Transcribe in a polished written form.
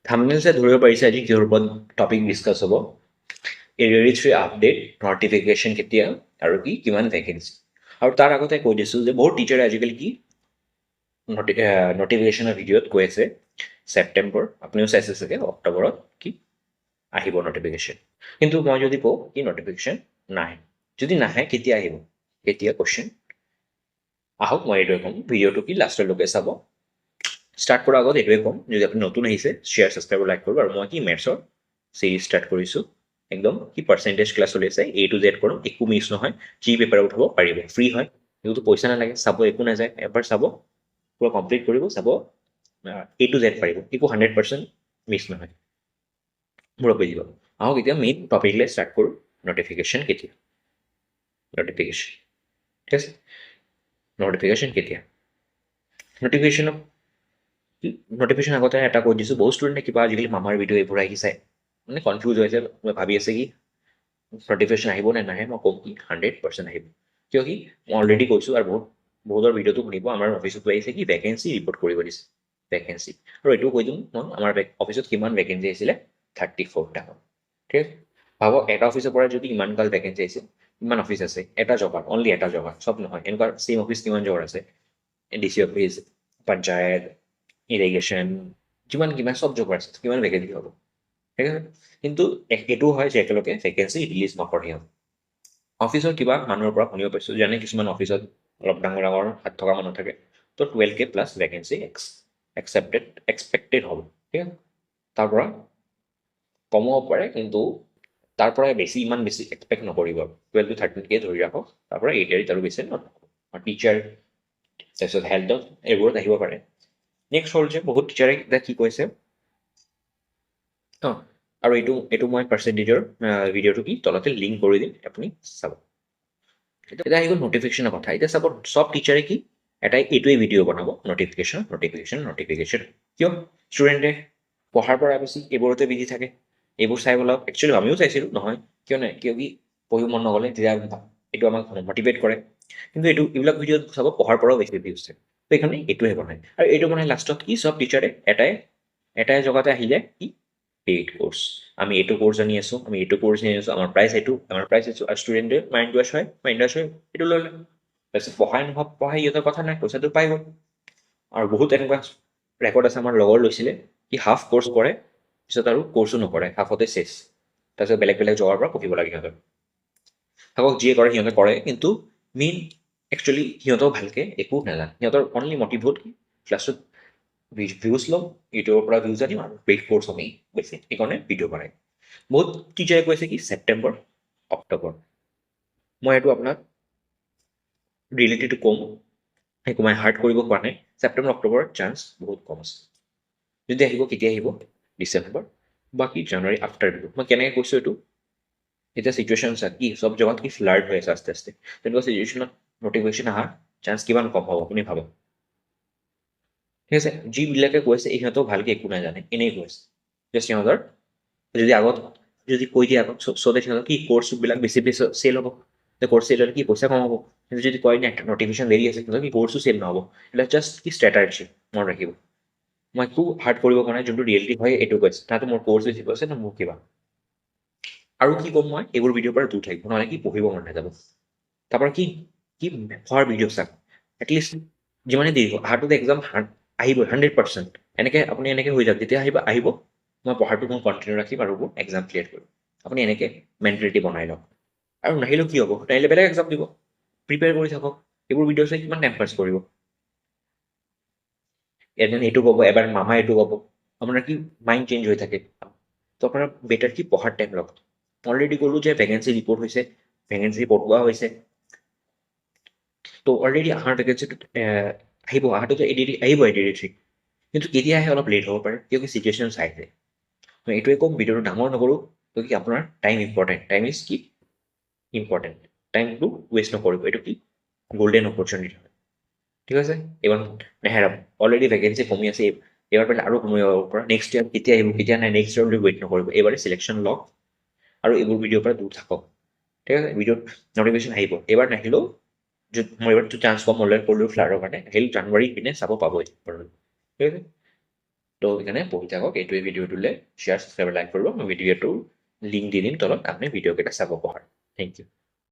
থাম্বনেইলছে ধৰিব পাৰিছে আজি কিহৰ ওপৰত টপিক ডিছকাছ হ'ব। এৰিয়াৰী 3 আপডেট, নটিফিকেশ্যন কেতিয়া আৰু কি কিমান ভেকেঞ্চি। আৰু তাৰ আগতে কৈ দিছোঁ যে বহুত টিচাৰে আজিকালি কি নটিফিকেশ্যনৰ ভিডিঅ'ত কৈ আছে ছেপ্টেম্বৰ, আপুনিও চাইছে চাগে অক্টোবৰত কি আহিব নটিফিকেশ্যন। কিন্তু মই যদি কওঁ কি নটিফিকেশ্যন নাহে, যদি নাহে কেতিয়া আহিব, কেতিয়া কুৱেশ্যন আহক মই এইটোৱে ক'ম। ভিডিঅ'টো কি লাষ্টলৈকে চাব। ষ্টাৰ্ট কৰাৰ আগত এইটোৱে ক'ম, যদি আপুনি নতুন আহিছে শ্বেয়াৰ ছাবস্ক্ৰাইব লাইক কৰিব। আৰু মই কি মেথছৰ চিৰিজ ষ্টাৰ্ট কৰিছোঁ, একদম কি পাৰ্চেণ্টেজ ক্লাছ চলি আছে, A to Z কৰোঁ, একো মিছ নহয়, যি পেপাৰ উঠাব পাৰিব, ফ্ৰী হয়, একোতো পইচা নালাগে, চাব একো নাযায়, এবাৰ চাব পুৰা কমপ্লিট কৰিব, চাব A to Z পাৰিব, একো 100% মিছ নহয়, মোৰ বুজি পাব। আহক এতিয়া মেইন টপিকলৈ ষ্টাৰ্ট কৰোঁ। নটিফিকেশ্যন কেতিয়া, নটিফিকেশ্যন ঠিক আছে, নটিফিকেশ্যন কেতিয়া, নটিফিকেশ্যন আগতে এটা কৈ দিছোঁ, বহুত ষ্টুডেণ্টে কিবা আজিকালি মামাৰ ভিডিঅ' এইবোৰ আহি চাই মানে কনফিউজ হৈছে, ভাবি আছে কি নটিফিকেশ্যন আহিব নে নাহে। মই ক'ম কি 100% আহিব, কিয় কি মই অলৰেডি কৈছোঁ আৰু বহুতৰ ভিডিঅ'টো শুনিব। আমাৰ অফিচতো আহিছে কি ভেকেঞ্চি ৰিপৰ্ট কৰিব দিছে, ভেকেঞ্চি। আৰু এইটোও কৈ দিম মই, আমাৰ অফিচত কিমান ভেকেঞ্চি আহিছিলে, 34টা। ঠিক আছে, ভাবক এটা অফিচৰ পৰা যদি ইমান গাল ভেকেঞ্চি আহিছে, ইমান অফিচ আছে এটা জগাত, অনলি এটা জগাত, চব নহয়, এনেকুৱা ছেইম অফিচ কিমান জগাত আছে, DC অফিচ, পঞ্চায়ত, ইৰিগেশ্যন, যিমান কিমান চব জবৰ আছে, কিমান ভেকেঞ্চি হ'ব। ঠিক আছে, কিন্তু এইটোও হয় যে একেলগে ভেকেঞ্চি ৰিলিজ নকৰে সিহঁত। অফিচৰ কিবা মানুহৰ পৰা শুনিব পাইছোঁ, যেনে কিছুমান অফিচত অলপ ডাঙৰ ডাঙৰ হাত থকা মানুহ থাকে, তো 12K প্লাছ ভেকেঞ্চি এক্সপেক্টেড হ'ব। ঠিক আছে, তাৰ পৰা কম হ'ব পাৰে, কিন্তু তাৰ পৰা ইমান বেছি এক্সপেক্ট নকৰিব। 12 to 13K ধৰি ৰাখক, তাৰ পৰা 8 আৰু বেছি নকৰিব। টিচাৰ তাৰপিছত হেল্থত এইবোৰত আহিব পাৰে। নেক্সট হ'ল যে বহুত টিচাৰে এতিয়া কি কৈছে, আৰু এইটো মই পাৰ্চেণ্টেজৰ ভিডিঅ'টো কি তলতে লিংক কৰি দিম, আপুনি চাব। এতিয়া আহি গ'ল নটিফিকেশ্যনৰ কথা। এতিয়া চাব চব টিচাৰে কি এইটোৱে ভিডিঅ' বনাব, নটিফিকেশ্যন নটিফিকেশ্যন নটিফিকেশ্যন। কিয় ষ্টুডেণ্টে পঢ়াৰ পৰা বেছি এইবোৰতে বিজি থাকে, এইবোৰ চাই পেলাই একচুৱেলি আমিও চাইছিলোঁ নহয়, কিয় নাই, কিয় কি পঢ়িব মন নগ'লে তেতিয়া এইটো আমাক মটিভেট কৰে। কিন্তু এইবিলাক ভিডিঅ' চাব পঢ়াৰ পৰাও বেছি ভিউজ থাকে, তো এইকাৰণে এইটোৱে বনায়। আৰু এইটো বনাই লাষ্টত কি চব টিচাৰে এটাই জেগাতে আহি যায় কি পেইড কোৰ্চ, আমি এইটো কোৰ্চ আনি আছোঁ, আমি এইটো কোৰ্চ আনি আছোঁ, আমাৰ প্ৰাইচ এইটো, আৰু ষ্টুডেণ্টে মাইণ্ড ৱাছ হয় এইটো লৈ লয়। তাৰপিছত পঢ়াই সিহঁতৰ কথা নাই, পইচাটো পাই গ'ল। আৰু বহুত এনেকুৱা ৰেকৰ্ড আছে, আমাৰ লগৰ লৈছিলে কি হাফ কোৰ্চ কৰে, পিছত আৰু কোৰ্চো নকৰে, হাফতে চেছ, তাৰপিছত বেলেগ জেগাৰ পৰা পঢ়িব লাগে সিহঁতৰ। থাকক যিয়ে কৰে সিহঁতে কৰে, কিন্তু মেইন একচুৱেলি সিহঁতেও ভালকৈ একো নাজানে, সিহঁতৰ অনলি মটিভ হ'ল কি ক্লাছত ভিউজ ল'ম, ইউটিউবৰ পৰা ভিউজ আনিম আৰু পেইড কোৰ্চ আমি বেছি, সেইকাৰণে ভিডিঅ' বনাই। বহুত টিচাৰে কৈছে কি ছেপ্টেম্বৰ অক্টোবৰ। মই এইটো আপোনাক ৰিয়েলিটিটো ক'ম, একো মই হাৰ্ড কৰিব পৰা নাই, ছেপ্টেম্বৰ অক্টোবৰৰ চান্স বহুত কম আছে। যদি আহিব কেতিয়া আহিব, ডিচেম্বৰ বাকী জানুৱাৰী আফটাৰ দিব। মই কেনেকৈ কৈছোঁ এইটো, এতিয়া চিটুৱেশ্যন চাওক কি চব জেগাত কি ফ্লাৰ্ট হৈ আছে আস্তে আস্তে, তেনেকুৱা চিটুৱেশ্যনত নটিফিকেশ্যন অহাৰ চান্স কিমান কম হ'ব আপুনি ভাবক। ঠিক আছে, যিবিলাকে কৈছে ইহঁতেও ভালকৈ একো নাজানে, এনেই কৈছে জাষ্ট সিহঁতৰ যদি আগত যদি কৈ দিয়ে আগত চবে সিহঁতৰ কি কোৰ্চবিলাক বেছি চেল হ'ব, কোৰ্চ চেল হ'লে কি পইচা কমাব। কিন্তু যদি কয় নাই নটিফিকেশ্যন দেৰি আছে, কিন্তু কি কোৰ্চো চেল নহ'ব, এইবিলাক জাষ্ট কি ষ্ট্ৰেটাৰ্জি মনত ৰাখিব। মই একো হাৰ্ড কৰিব পৰা নাই, যোনটো ৰিয়েলিটি হয় এইটো কৈছে, তাতো মোৰ কোৰ্চ বেছি কৈছে ন মোৰ কিবা। আৰু কি ক'ম মই, এইবোৰ ভিডিঅ'ৰ পৰা দূৰ থাকিব, নহ'লে কি পঢ়িব মন নাযাব। তাৰপৰা কি পঢ়াৰ ভিডিঅ' চাওক, এটলিষ্ট যিমানে দেৰি হওক হাৰ্ডত এক্সাম আহিবই 100%। আপুনি এনেকৈ হৈ যাওক, যেতিয়া আহিব মই পঢ়াটো মই কণ্টিনিউ ৰাখিম আৰু এক্সাম ক্লিয়াৰ কৰিম। আপুনি এনেকৈ মেণ্টেলিটি বনাই লওক, আৰু নাহিলেও কি হ'ব, নাহিলে বেলেগ এক্সাম দিব, প্ৰিপেয়াৰ কৰি থাকক। এইবোৰ ভিডিঅ' চাই কিমান টাইম পাছ কৰিব, এদিন এইটো ক'ব, এবাৰ মামা এইটো ক'ব, আপোনাৰ কি মাইণ্ড চেঞ্জ হৈ থাকে। তো আপোনাৰ বেটাৰ কি পঢ়াৰ টাইম লওক। অলৰেডি ক'লোঁ যে ভেকেঞ্চি ৰিপৰ্ট হৈছে, ভেকেঞ্চি পঠোৱা হৈছে, তো অলৰেডি আমাৰ ভেকেঞ্চিটোত অহাটোতো আহিব এডিডিথ্ৰী, কিন্তু কেতিয়া আহে অলপ লেট হ'ব পাৰে, কিয় কি চিটুৱেশ্যন চাই যায়। মই এইটোৱে ক'ম, ভিডিঅ'টো ডাঙৰ নকৰোঁ, কিয় কি আপোনাৰ টাইম ইম্পৰ্টেণ্ট, টাইম ইজ কি ইম্পৰ্টেণ্ট, টাইমটো ৱেষ্ট নকৰিব, এইটো কি গল্ডেন অপৰচুনিটি হয়। ঠিক আছে, এইবাৰ নেহেৰাব, অলৰেডি ভেকেঞ্চি কমি আছে, এইবাৰ পাৰিলে আৰু কমি যাব পৰা, নেক্সট ইয়াৰ কেতিয়া আহিব কেতিয়া নাই, নেক্সট ইয়াৰ বুলি ৱেইট নকৰিব, এইবাৰে চিলেকশ্যন লওক আৰু এইবোৰ ভিডিঅ'ৰ পৰা দূৰ থাকক। ঠিক আছে, ভিডিঅ'ত নটিফিকেশ্যন আহিব, এইবাৰ নাহিলেও মই এইবাৰটো চান্স পাম, অনলাইন কৰিলোঁ ফ্লাৰৰ কাৰণে, আহিলে জানুৱাৰী পিনে চাব পাবই। ঠিক আছে, তো সেইকাৰণে পঢ়ি থাকক, এইটোৱে ভিডিঅ'টোলৈ শ্বেয়াৰ ছাবস্ক্ৰাইব লাইক কৰিব, মই ভিডিঅ'টোৰ লিংক দি দিম তলত, আপুনি ভিডিঅ'কেইটা চাব পঢ়াৰ। Thank U.